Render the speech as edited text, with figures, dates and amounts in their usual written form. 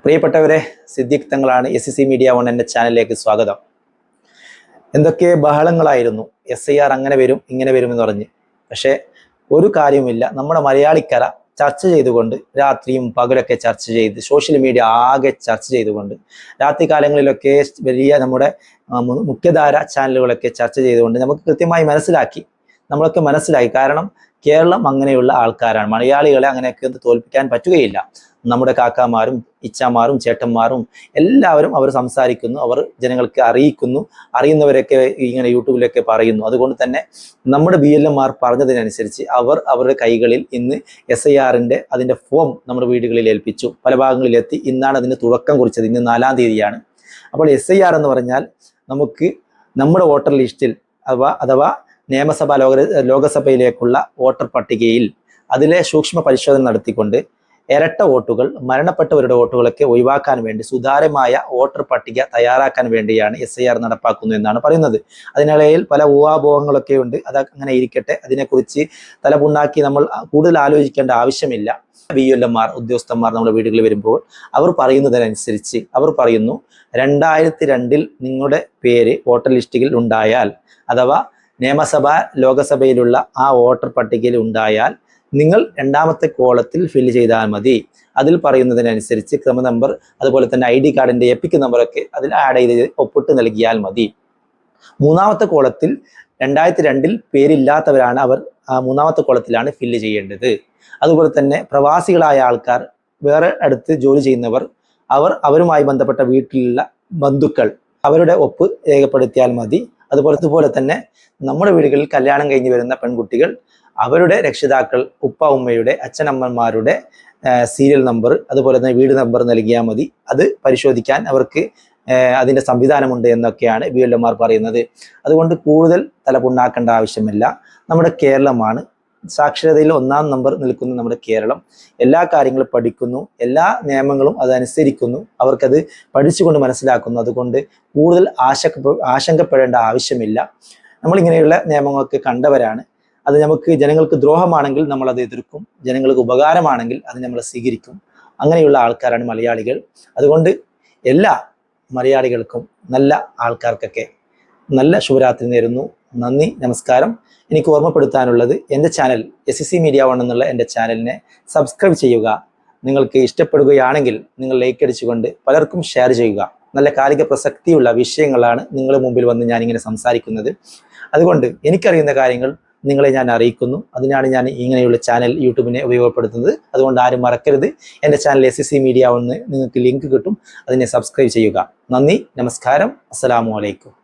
പ്രിയപ്പെട്ടവരെ, സിദ്ദീഖ് തങ്ങളാണ്. SCC media 1 എൻ്റെ ചാനലിലേക്ക് സ്വാഗതം. എന്തൊക്കെ ബഹളങ്ങളായിരുന്നു, SIR അങ്ങനെ വരും ഇങ്ങനെ വരുമെന്ന് പറഞ്ഞ്. പക്ഷേ ഒരു കാര്യവുമില്ല. നമ്മുടെ മലയാളിക്കര ചർച്ച ചെയ്തുകൊണ്ട് രാത്രിയും പകലൊക്കെ ചർച്ച ചെയ്ത് സോഷ്യൽ മീഡിയ ആകെ ചർച്ച ചെയ്തുകൊണ്ട് രാത്രി കാലങ്ങളിലൊക്കെ വലിയ നമ്മുടെ മുഖ്യധാര ചാനലുകളൊക്കെ ചർച്ച ചെയ്തുകൊണ്ട് നമുക്ക് കൃത്യമായി നമ്മളൊക്കെ മനസ്സിലാക്കി. കാരണം കേരളം അങ്ങനെയുള്ള ആൾക്കാരാണ്. മലയാളികളെ അങ്ങനെയൊക്കെ തോൽപ്പിക്കാൻ പറ്റുകയില്ല. നമ്മുടെ കാക്കാമാരും ഇച്ചാമാരും ചേട്ടന്മാരും എല്ലാവരും അവർ സംസാരിക്കുന്നു, അവർ ജനങ്ങൾക്ക് അറിയിക്കുന്നു, അറിയുന്നവരൊക്കെ ഇങ്ങനെ യൂട്യൂബിലൊക്കെ പറയുന്നു. അതുകൊണ്ട് തന്നെ നമ്മുടെ BLM മാർ പറഞ്ഞതിനനുസരിച്ച് അവരുടെ കൈകളിൽ ഇന്ന് SIR-ൻ്റെ അതിൻ്റെ ഫോം നമ്മുടെ വീടുകളിൽ ഏൽപ്പിച്ചു. പല ഭാഗങ്ങളിലെത്തി. ഇന്നാണ് അതിന് തുടക്കം കുറിച്ചത്. ഇന്ന് 4-ാം തീയതിയാണ്. അപ്പോൾ SIR എന്ന് പറഞ്ഞാൽ നമുക്ക് നമ്മുടെ വോട്ടർ ലിസ്റ്റിൽ അഥവാ ലോകസഭയിലേക്കുള്ള വോട്ടർ പട്ടികയിൽ അതിലെ സൂക്ഷ്മ പരിശോധന നടത്തിക്കൊണ്ട് ഇരട്ട വോട്ടുകൾ, മരണപ്പെട്ടവരുടെ വോട്ടുകളൊക്കെ ഒഴിവാക്കാൻ വേണ്ടി സുതാര്യമായ വോട്ടർ പട്ടിക തയ്യാറാക്കാൻ വേണ്ടിയാണ് SIR നടപ്പാക്കുന്നു എന്നാണ് പറയുന്നത്. അതിനിടയിൽ പല ഊഹാപോഹങ്ങളൊക്കെ ഉണ്ട്. അത് അങ്ങനെ ഇരിക്കട്ടെ. അതിനെക്കുറിച്ച് തലപുണ്ണാക്കി നമ്മൾ കൂടുതൽ ആലോചിക്കേണ്ട ആവശ്യമില്ല. BLM മാർ ഉദ്യോഗസ്ഥന്മാർ നമ്മുടെ വീടുകളിൽ വരുമ്പോൾ അവർ പറയുന്നതിനനുസരിച്ച് അവർ പറയുന്നു, 2002 നിങ്ങളുടെ പേര് വോട്ടർ ലിസ്റ്റിൽ ഉണ്ടായാൽ അഥവാ നിയമസഭ ലോകസഭയിലുള്ള ആ വോട്ടർ പട്ടികയിൽ ഉണ്ടായാൽ നിങ്ങൾ രണ്ടാമത്തെ കോളത്തിൽ ഫില്ല് ചെയ്താൽ മതി. അതിൽ പറയുന്നതിനനുസരിച്ച് ക്രമ നമ്പർ, അതുപോലെ തന്നെ ID കാർഡിൻ്റെ എപ്പിക് നമ്പറൊക്കെ അതിൽ ആഡ് ചെയ്ത് ഒപ്പിട്ട് നൽകിയാൽ മതി. മൂന്നാമത്തെ കോളത്തിൽ 2002 പേരില്ലാത്തവരാണ് അവർ മൂന്നാമത്തെ കോളത്തിലാണ് ഫില്ല് ചെയ്യേണ്ടത്. അതുപോലെ തന്നെ പ്രവാസികളായ ആൾക്കാർ, വേറെ അടുത്ത് ജോലി ചെയ്യുന്നവർ, അവരുമായി ബന്ധപ്പെട്ട വീട്ടിലുള്ള ബന്ധുക്കൾ, അവരുടെ ഒപ്പ് രേഖപ്പെടുത്തിയാൽ മതി. അതുപോലെ തന്നെ നമ്മുടെ വീടുകളിൽ കല്യാണം കഴിഞ്ഞ് വരുന്ന പെൺകുട്ടികൾ, അവരുടെ രക്ഷിതാക്കൾ, ഉപ്പ ഉമ്മയുടെ അച്ഛനമ്മമാരുടെ സീരിയൽ നമ്പർ, അതുപോലെ തന്നെ വീട് നമ്പർ നൽകിയാൽ മതി. അത് പരിശോധിക്കാൻ അവർക്ക് അതിൻ്റെ സംവിധാനമുണ്ട് എന്നൊക്കെയാണ് BLM മാർ പറയുന്നത്. അതുകൊണ്ട് കൂടുതൽ തലപുണ്ണാക്കേണ്ട ആവശ്യമില്ല. നമ്മുടെ കേരളമാണ് സാക്ഷരതയിൽ 1-ാം നമ്പർ നിൽക്കുന്ന നമ്മുടെ കേരളം. എല്ലാ കാര്യങ്ങളും പഠിക്കുന്നു, എല്ലാ നിയമങ്ങളും അതനുസരിക്കുന്നു, അവർക്കത് പഠിച്ചുകൊണ്ട് മനസ്സിലാക്കുന്നു. അതുകൊണ്ട് കൂടുതൽ ആശങ്കപ്പെടേണ്ട ആവശ്യമില്ല. നമ്മളിങ്ങനെയുള്ള നിയമങ്ങളൊക്കെ കണ്ടവരാണ്. അത് നമുക്ക് ജനങ്ങൾക്ക് ദ്രോഹമാണെങ്കിൽ നമ്മൾ അത് എതിർക്കും, ജനങ്ങൾക്ക് ഉപകാരമാണെങ്കിൽ അത് നമ്മൾ സ്വീകരിക്കും. അങ്ങനെയുള്ള ആൾക്കാരാണ് മലയാളികൾ. അതുകൊണ്ട് എല്ലാ മലയാളികൾക്കും, നല്ല ആൾക്കാർക്കൊക്കെ നല്ല ശുഭരാത്രി നേരുന്നു. നന്ദി, നമസ്കാരം. എനിക്ക് ഓർമ്മപ്പെടുത്താനുള്ളത്, എൻ്റെ ചാനൽ SCC മീഡിയ 1 എന്നുള്ള എൻ്റെ ചാനലിനെ സബ്സ്ക്രൈബ് ചെയ്യുക. നിങ്ങൾക്ക് ഇഷ്ടപ്പെടുകയാണെങ്കിൽ നിങ്ങൾ ലൈക്ക് അടിച്ചുകൊണ്ട് പലർക്കും ഷെയർ ചെയ്യുക. നല്ല കാലിക പ്രസക്തിയുള്ള വിഷയങ്ങളാണ് നിങ്ങളുടെ മുമ്പിൽ വന്ന് ഞാനിങ്ങനെ സംസാരിക്കുന്നത്. അതുകൊണ്ട് എനിക്കറിയുന്ന കാര്യങ്ങൾ നിങ്ങളെ ഞാൻ അറിയിക്കുന്നു. അതിനാണ് ഞാൻ ഇങ്ങനെയുള്ള ചാനൽ യൂട്യൂബിനെ ഉപയോഗപ്പെടുത്തുന്നത്. അതുകൊണ്ട് ആരും മറക്കരുത്, എൻ്റെ ചാനൽ SCC മീഡിയ 1 നിങ്ങൾക്ക് ലിങ്ക് കിട്ടും, അതിനെ സബ്സ്ക്രൈബ് ചെയ്യുക. നന്ദി, നമസ്കാരം, അസ്സലാമു അലൈക്കും.